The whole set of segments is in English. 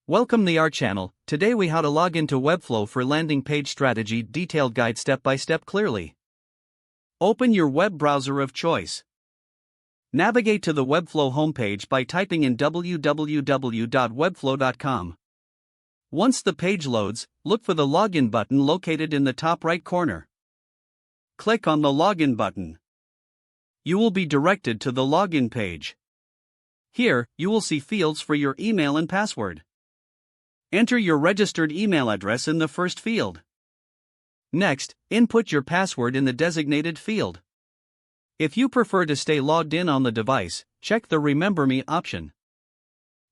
Welcome to our channel. Today we how to log into Webflow for landing page strategy detailed guide step by step clearly. Open your web browser of choice. Navigate to the Webflow homepage by typing in www.webflow.com. Once the page loads, look for the login button located in the top right corner. Click on the login button. You will be directed to the login page. Here, you will see fields for your email and password. Enter your registered email address in the first field. Next, input your password in the designated field. If you prefer to stay logged in on the device, check the Remember Me option.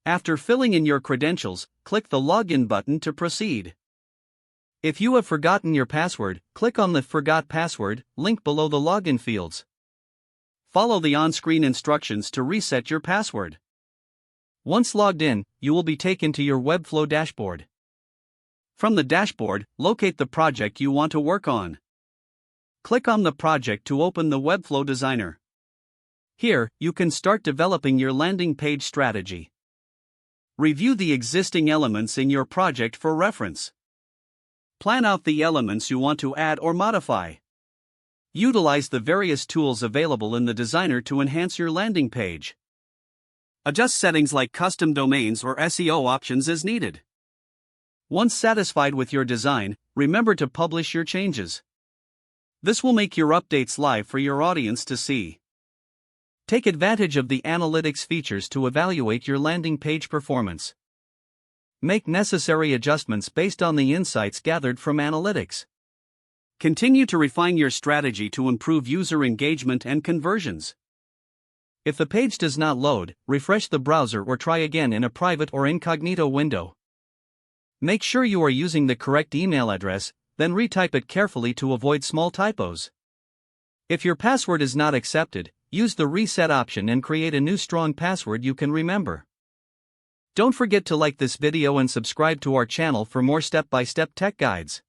After filling in your credentials, click the Login button to proceed. If you have forgotten your password, click on the Forgot Password link below the login fields. Follow the on-screen instructions to reset your password. Once logged in, you will be taken to your Webflow dashboard. From the dashboard, locate the project you want to work on. Click on the project to open the Webflow Designer. Here, you can start developing your landing page strategy. Review the existing elements in your project for reference. Plan out the elements you want to add or modify. Utilize the various tools available in the designer to enhance your landing page. Adjust settings like custom domains or SEO options as needed. Once satisfied with your design, remember to publish your changes. This will make your updates live for your audience to see. Take advantage of the analytics features to evaluate your landing page performance. Make necessary adjustments based on the insights gathered from analytics. Continue to refine your strategy to improve user engagement and conversions. If the page does not load, refresh the browser or try again in a private or incognito window. Make sure you are using the correct email address, then retype it carefully to avoid small typos. If your password is not accepted, use the reset option and create a new strong password you can remember. Don't forget to like this video and subscribe to our channel for more step-by-step tech guides.